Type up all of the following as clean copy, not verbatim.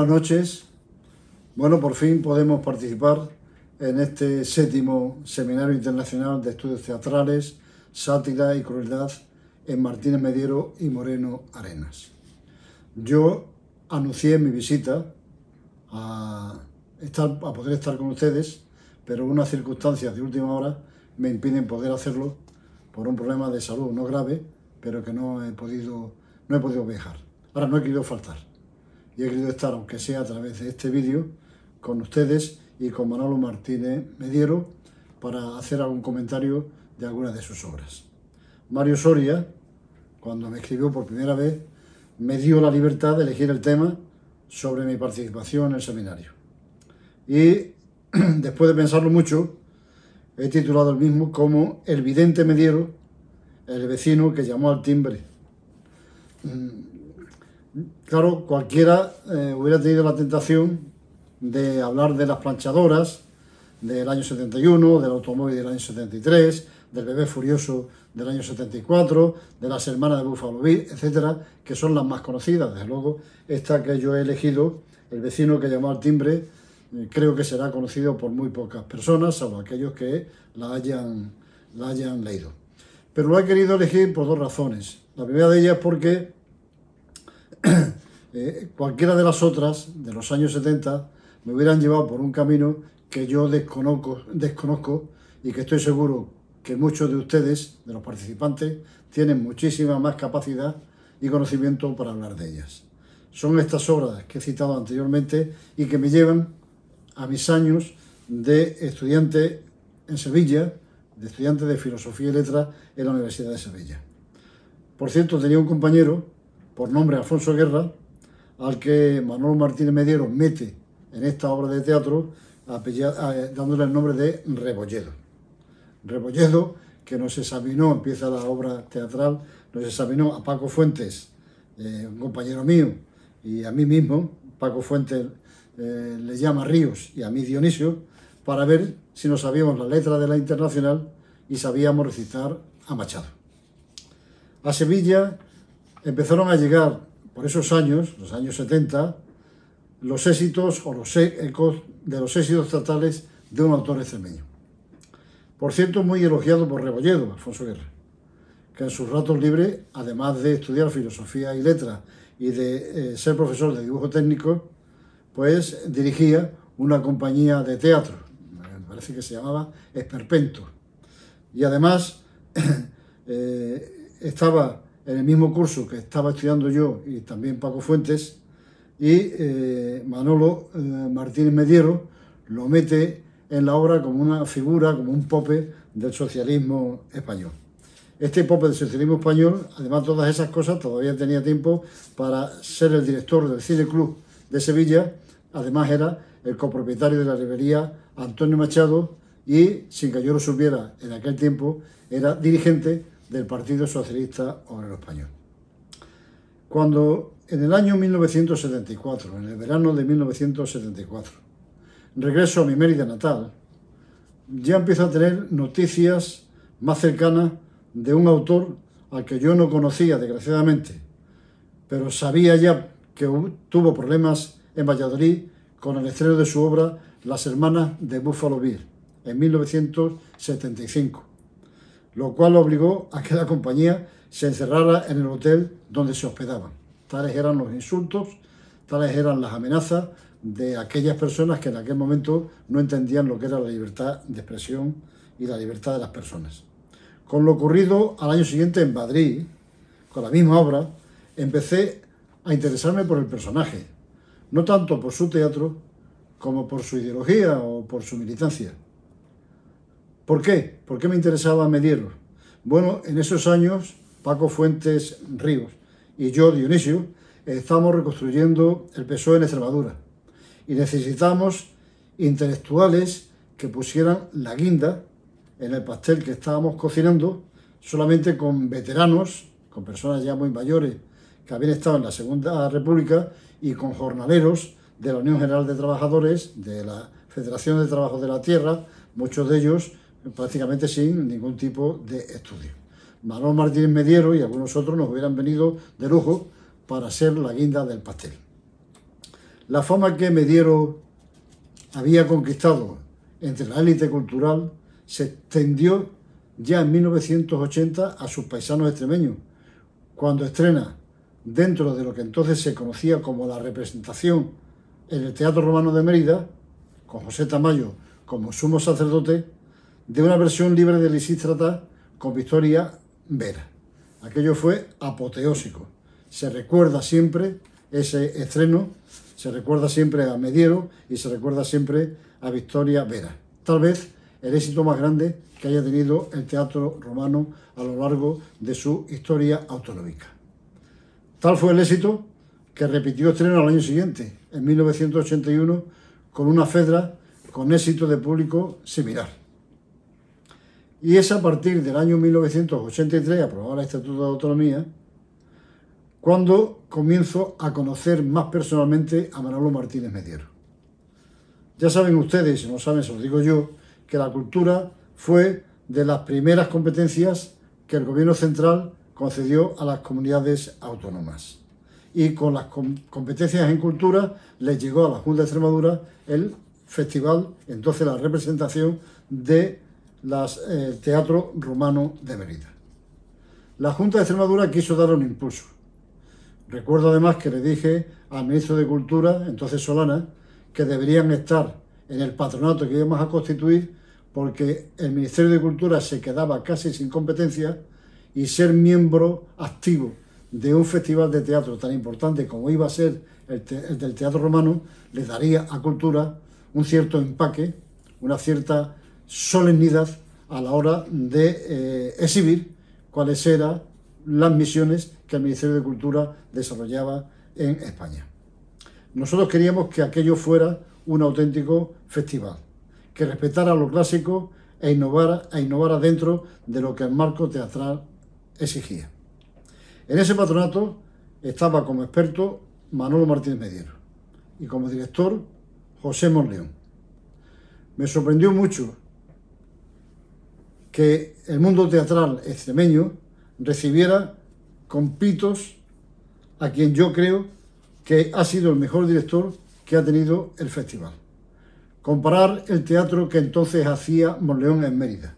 noches. Bueno, por fin podemos participar en este 7º Seminario Internacional de Estudios Teatrales, Sátira y Crueldad en Martínez Mediero y Moreno Arenas. Yo anuncié mi visita a poder estar con ustedes, pero unas circunstancias de última hora me impiden poder hacerlo por un problema de salud no grave, pero que no he podido viajar. Ahora no he querido faltar y he querido estar, aunque sea a través de este vídeo, con ustedes y con Manolo Martínez Mediero para hacer algún comentario de algunas de sus obras. Mario Soria, cuando me escribió por primera vez, me dio la libertad de elegir el tema sobre mi participación en el seminario. Y después de pensarlo mucho, he titulado el mismo como El vidente Mediero, el vecino que llamó al timbre. Claro, cualquiera hubiera tenido la tentación de hablar de las planchadoras del año 71, del automóvil del año 73, del bebé furioso del año 74, de las hermanas de Buffalo Bill, etcétera, que son las más conocidas. Desde luego, esta que yo he elegido, El vecino que llamó al timbre, creo que será conocido por muy pocas personas, salvo aquellos que la hayan leído. Pero lo he querido elegir por dos razones. La primera de ellas es porque cualquiera de las otras, de los años 70, me hubieran llevado por un camino que yo desconozco y que estoy seguro que muchos de ustedes, de los participantes, tienen muchísima más capacidad y conocimiento para hablar de ellas. Son estas obras que he citado anteriormente y que me llevan a mis años de estudiante en Sevilla, de estudiante de Filosofía y Letras en la Universidad de Sevilla. Por cierto, tenía un compañero, por nombre Alfonso Guerra, al que Manolo Martínez Mediero mete en esta obra de teatro, dándole el nombre de Rebolledo. Rebolledo, que nos examinó, empieza la obra teatral, nos examinó a Paco Fuentes, un compañero mío, y a mí mismo. Paco Fuentes le llama Ríos y a mí Dionisio, para ver si nos sabíamos la letra de la Internacional y sabíamos recitar a Machado. A Sevilla empezaron a llegar, por esos años, los años 70, los éxitos o los ecos de los éxitos teatrales de un autor extremeño. Por cierto, muy elogiado por Rebolledo, Alfonso Guerra, que en sus ratos libres, además de estudiar filosofía y letras y de ser profesor de dibujo técnico, pues dirigía una compañía de teatro, me parece que se llamaba Esperpento. Y además estaba en el mismo curso que estaba estudiando yo y también Paco Fuentes, y Manolo Martínez Mediero lo mete en la obra como una figura, como un pope del socialismo español. Este pope del socialismo español, además de todas esas cosas, todavía tenía tiempo para ser el director del Cine Club de Sevilla. Además era el copropietario de la librería Antonio Machado y, sin que yo lo supiera en aquel tiempo, era dirigente del Partido Socialista Obrero Español. Cuando en el año 1974, en el verano de 1974, regreso a mi Mérida natal, ya empiezo a tener noticias más cercanas de un autor al que yo no conocía, desgraciadamente, pero sabía ya que tuvo problemas en Valladolid con el estreno de su obra Las hermanas de Buffalo Bill en 1975, lo cual obligó a que la compañía se encerrara en el hotel donde se hospedaban. Tales eran los insultos, tales eran las amenazas de aquellas personas que en aquel momento no entendían lo que era la libertad de expresión y la libertad de las personas. Con lo ocurrido al año siguiente en Madrid, con la misma obra, empecé a interesarme por el personaje, no tanto por su teatro como por su ideología o por su militancia. ¿Por qué? ¿Por qué me interesaba Mediero? Bueno, en esos años, Paco Fuentes Ríos y yo, Dionisio, estábamos reconstruyendo el PSOE en Extremadura y necesitamos intelectuales que pusieran la guinda en el pastel que estábamos cocinando, solamente con veteranos, con personas ya muy mayores que habían estado en la Segunda República y con jornaleros de la Unión General de Trabajadores, de la Federación de Trabajo de la Tierra, muchos de ellos prácticamente sin ningún tipo de estudio. Manolo Martínez Mediero y algunos otros nos hubieran venido de lujo para ser la guinda del pastel. La fama que Mediero había conquistado entre la élite cultural se extendió ya en 1980 a sus paisanos extremeños, cuando estrena, dentro de lo que entonces se conocía como la representación en el Teatro Romano de Mérida, con José Tamayo como sumo sacerdote, de una versión libre de Lisístrata con Victoria Vera. Aquello fue apoteósico. Se recuerda siempre ese estreno, se recuerda siempre a Mediero y se recuerda siempre a Victoria Vera. Tal vez el éxito más grande que haya tenido el teatro romano a lo largo de su historia autonómica. Tal fue el éxito que repitió estreno al año siguiente, en 1981, con una Fedra con éxito de público similar. Y es a partir del año 1983, aprobado el Estatuto de Autonomía, cuando comienzo a conocer más personalmente a Manolo Martínez Mediero. Ya saben ustedes, si no saben, se lo digo yo, que la cultura fue de las primeras competencias que el gobierno central concedió a las comunidades autónomas. Y con las competencias en cultura les llegó a la Junta de Extremadura el festival, entonces la representación de Teatro Romano de Mérida. La Junta de Extremadura quiso dar un impulso. Recuerdo además que le dije al ministro de Cultura, entonces Solana, que deberían estar en el patronato que íbamos a constituir, porque el Ministerio de Cultura se quedaba casi sin competencia y ser miembro activo de un festival de teatro tan importante como iba a ser el del Teatro Romano les daría a Cultura un cierto empaque, una cierta solemnidad a la hora de exhibir cuáles eran las misiones que el Ministerio de Cultura desarrollaba en España. Nosotros queríamos que aquello fuera un auténtico festival, que respetara lo clásico e innovara dentro de lo que el marco teatral exigía. En ese patronato estaba como experto Manolo Martínez Mediero y como director José Monleón. Me sorprendió mucho que el mundo teatral extremeño recibiera con pitos a quien yo creo que ha sido el mejor director que ha tenido el festival. Comparar el teatro que entonces hacía Monleón en Mérida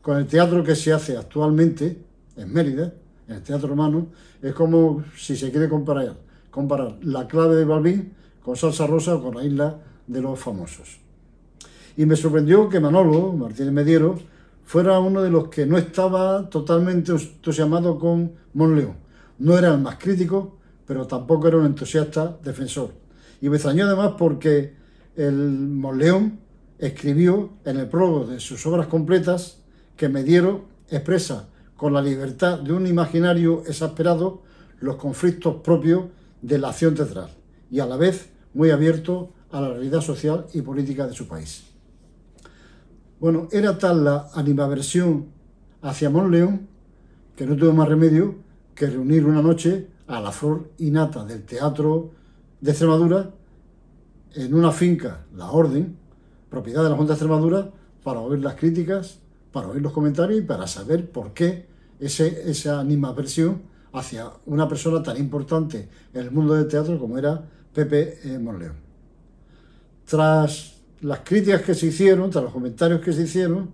con el teatro que se hace actualmente en Mérida, en el Teatro Romano, es como si se quiere comparar La Clave de Balbín con Salsa Rosa o con La Isla de los Famosos. Y me sorprendió que Manolo Martínez Mediero fuera uno de los que no estaba totalmente entusiasmado con Monleón. No era el más crítico, pero tampoco era un entusiasta defensor. Y me extrañó además porque el Monleón escribió en el prólogo de sus obras completas que Mediero expresa con la libertad de un imaginario exasperado los conflictos propios de la acción teatral y a la vez muy abierto a la realidad social y política de su país. Bueno, era tal la animaversión hacia Monleón que no tuvo más remedio que reunir una noche a la flor y nata del teatro de Extremadura en una finca, La Orden, propiedad de la Junta de Extremadura, para oír las críticas, para oír los comentarios y para saber por qué esa animadversión hacia una persona tan importante en el mundo del teatro como era Pepe Monleón. Tras las críticas que se hicieron, tras los comentarios que se hicieron,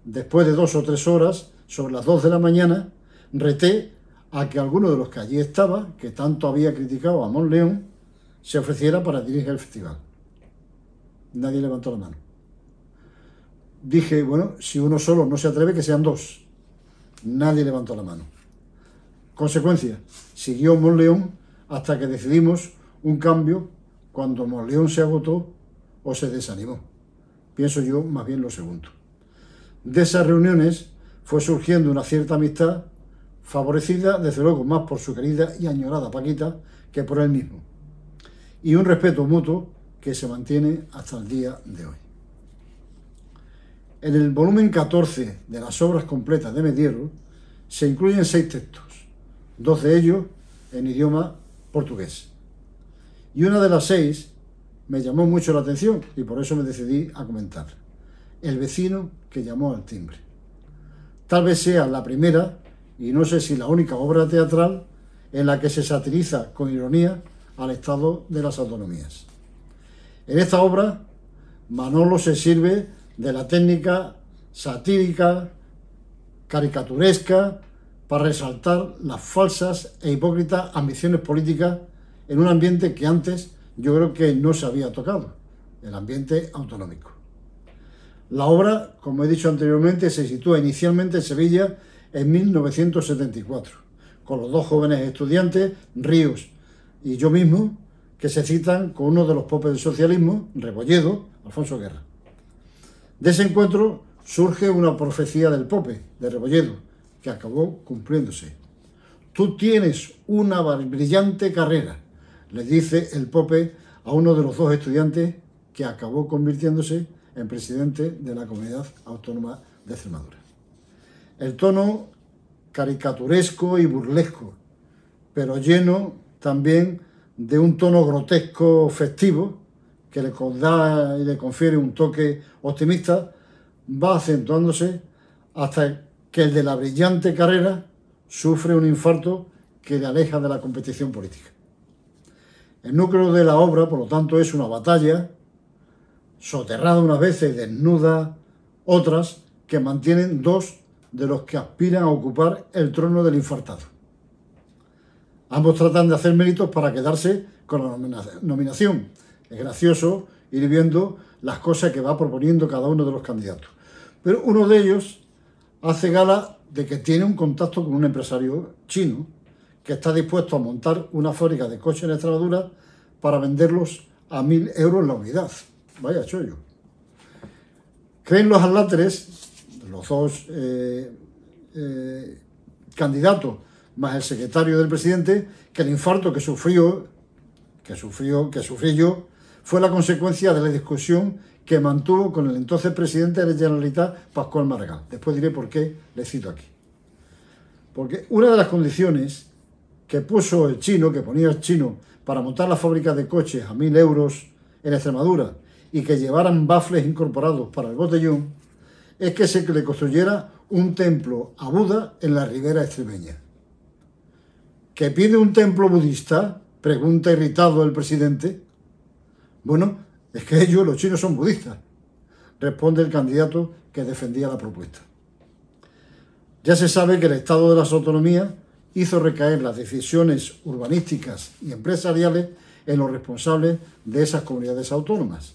después de 2 o 3 horas, sobre las 2 de la mañana, reté a que alguno de los que allí estaba, que tanto había criticado a Monleón, se ofreciera para dirigir el festival. Nadie levantó la mano. Dije, bueno, si uno solo no se atreve, que sean 2. Nadie levantó la mano. Consecuencia, siguió Monleón hasta que decidimos un cambio cuando Monleón se agotó o se desanimó. Pienso yo más bien lo segundo. De esas reuniones fue surgiendo una cierta amistad, favorecida desde luego más por su querida y añorada Paquita que por él mismo, y un respeto mutuo que se mantiene hasta el día de hoy. En el volumen 14 de las obras completas de Mediero se incluyen 6 textos, 2 de ellos en idioma portugués. Y una de las 6 me llamó mucho la atención y por eso me decidí a comentar. El vecino que llamó al timbre. Tal vez sea la primera, y no sé si la única obra teatral, en la que se satiriza con ironía al Estado de las Autonomías. En esta obra, Manolo se sirve de la técnica satírica, caricaturesca, para resaltar las falsas e hipócritas ambiciones políticas en un ambiente que antes yo creo que no se había tocado, el ambiente autonómico. La obra, como he dicho anteriormente, se sitúa inicialmente en Sevilla en 1974, con los dos jóvenes estudiantes, Ríos y yo mismo, que se citan con uno de los popes del socialismo, Rebolledo, Alfonso Guerra. De ese encuentro surge una profecía del pope, de Rebolledo, que acabó cumpliéndose. Tú tienes una brillante carrera, le dice el pope a uno de los dos estudiantes que acabó convirtiéndose en presidente de la Comunidad Autónoma de Extremadura. El tono caricaturesco y burlesco, pero lleno también de un tono grotesco festivo que le da y le confiere un toque optimista, va acentuándose hasta que el de la brillante carrera sufre un infarto que le aleja de la competición política. El núcleo de la obra, por lo tanto, es una batalla soterrada unas veces, desnuda otras, que mantienen dos de los que aspiran a ocupar el trono del infartado. Ambos tratan de hacer méritos para quedarse con la nominación. Es gracioso ir viendo las cosas que va proponiendo cada uno de los candidatos. Pero uno de ellos hace gala de que tiene un contacto con un empresario chino que está dispuesto a montar una fábrica de coches en Extremadura para venderlos a 1.000 euros la unidad. Vaya chollo. Creen los adláteres, los dos candidatos más el secretario del presidente, que el infarto que sufrí yo fue la consecuencia de la discusión que mantuvo con el entonces presidente de la Generalitat, Pascual Maragall. Después diré por qué le cito aquí. Porque una de las condiciones que puso el chino, que ponía el chino para montar la fábrica de coches a 1.000 euros en Extremadura y que llevaran bafles incorporados para el botellón, es que se le construyera un templo a Buda en la ribera extremeña. ¿Que pide un templo budista?, pregunta irritado el presidente. Bueno, es que ellos, los chinos, son budistas, responde el candidato que defendía la propuesta. Ya se sabe que el Estado de las Autonomías hizo recaer las decisiones urbanísticas y empresariales en los responsables de esas comunidades autónomas.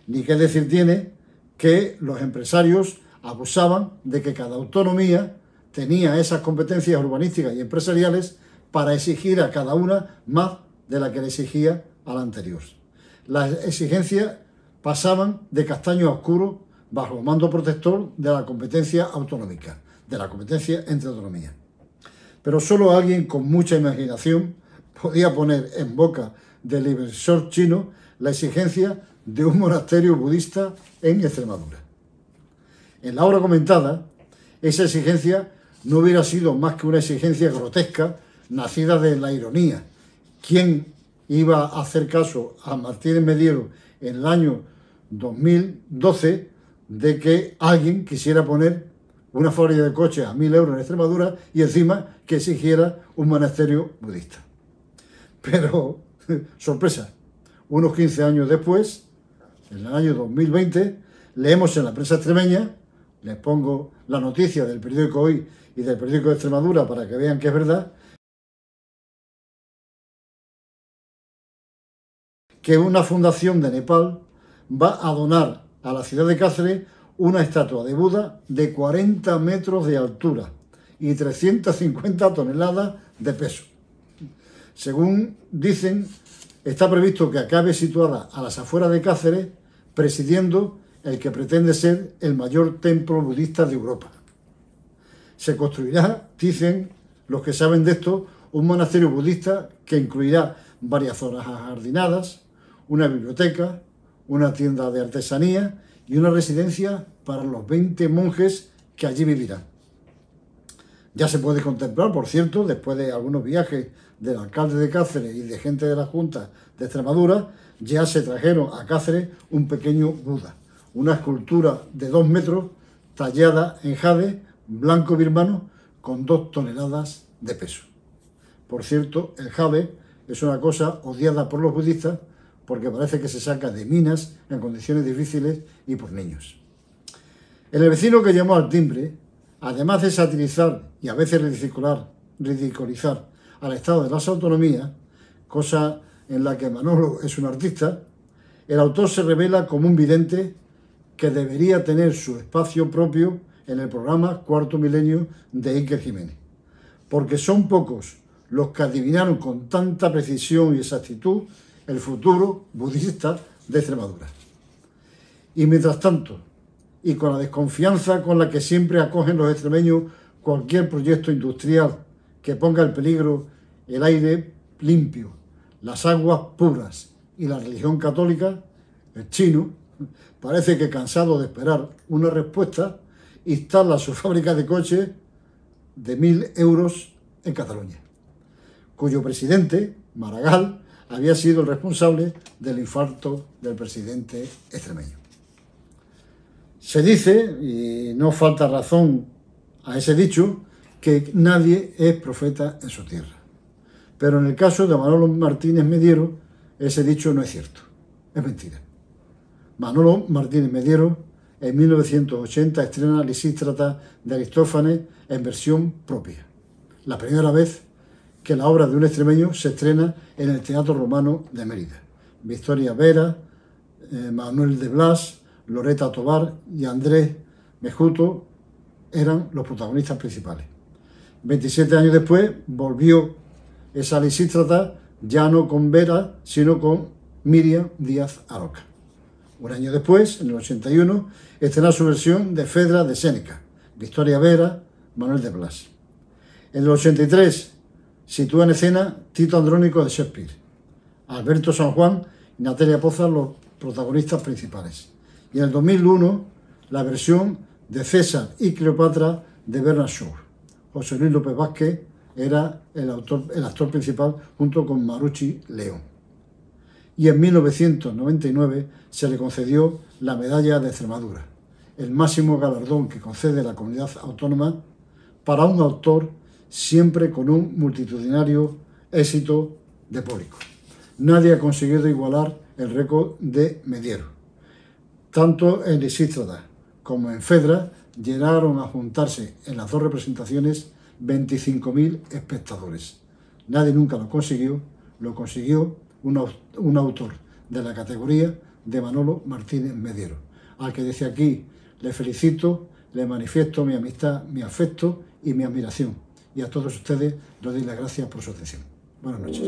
Ni qué decir tiene que los empresarios abusaban de que cada autonomía tenía esas competencias urbanísticas y empresariales para exigir a cada una más de la que le exigía a la anterior. Las exigencias pasaban de castaño a oscuro bajo el mando protector de la competencia autonómica, de la competencia entre autonomías. Pero solo alguien con mucha imaginación podía poner en boca del inversor chino la exigencia de un monasterio budista en Extremadura. En la obra comentada, esa exigencia no hubiera sido más que una exigencia grotesca nacida de la ironía. ¿Quién iba a hacer caso a Martínez Mediero en el año 2012 de que alguien quisiera poner una fábrica de coches a 1.000 euros en Extremadura y encima que exigiera un monasterio budista? Pero, sorpresa, unos 15 años después, en el año 2020, leemos en la prensa extremeña, les pongo la noticia del periódico Hoy y del periódico de Extremadura para que vean que es verdad, que una fundación de Nepal va a donar a la ciudad de Cáceres una estatua de Buda de 40 metros de altura y 350 toneladas de peso. Según dicen, está previsto que acabe situada a las afueras de Cáceres, presidiendo el que pretende ser el mayor templo budista de Europa. Se construirá, dicen los que saben de esto, un monasterio budista que incluirá varias zonas ajardinadas, una biblioteca, una tienda de artesanía y una residencia para los 20 monjes que allí vivirán. Ya se puede contemplar, por cierto, después de algunos viajes del alcalde de Cáceres y de gente de la Junta de Extremadura, ya se trajeron a Cáceres un pequeño Buda, una escultura de 2 metros tallada en jade blanco birmano con 2 toneladas de peso. Por cierto, el jade es una cosa odiada por los budistas porque parece que se saca de minas en condiciones difíciles y por niños. El vecino que llamó al timbre, además de satirizar y a veces ridiculizar al Estado de las autonomías, cosa en la que Manolo es un artista, el autor se revela como un vidente que debería tener su espacio propio en el programa Cuarto Milenio de Iker Jiménez, porque son pocos los que adivinaron con tanta precisión y exactitud el futuro budista de Extremadura. Y mientras tanto, y con la desconfianza con la que siempre acogen los extremeños cualquier proyecto industrial que ponga en peligro el aire limpio, las aguas puras y la religión católica, el chino parece que, cansado de esperar una respuesta, instala su fábrica de coches de 1.000 euros en Cataluña, cuyo presidente, Maragall, había sido el responsable del infarto del presidente extremeño. Se dice, y no falta razón a ese dicho, que nadie es profeta en su tierra. Pero en el caso de Manolo Martínez Mediero, ese dicho no es cierto, es mentira. Manolo Martínez Mediero en 1980 estrena Lisístrata de Aristófanes en versión propia. La primera vez que la obra de un extremeño se estrena en el Teatro Romano de Mérida. Victoria Vera, Manuel de Blas, Loreta Tobar y Andrés Mejuto eran los protagonistas principales. 27 años después volvió esa Lisístrata ya no con Vera, sino con Miriam Díaz Aroca. Un año después, en el 81, estrena su versión de Fedra de Séneca, Victoria Vera, Manuel de Blas. En el 83 sitúa en escena Tito Andrónico de Shakespeare, Alberto San Juan y Natalia Poza los protagonistas principales. Y en el 2001, la versión de César y Cleopatra de Bernard Shaw. José Luis López Vázquez era el actor principal junto con Marucci León. Y en 1999 se le concedió la Medalla de Extremadura, el máximo galardón que concede la comunidad autónoma para un autor siempre con un multitudinario éxito de público. Nadie ha conseguido igualar el récord de Mediero. Tanto en Lisístrata como en Fedra llegaron a juntarse en las dos representaciones 25.000 espectadores. Nadie nunca lo consiguió un autor de la categoría de Manolo Martínez Mediero, al que desde aquí le felicito, le manifiesto mi amistad, mi afecto y mi admiración. Y a todos ustedes les doy las gracias por su atención. Buenas noches.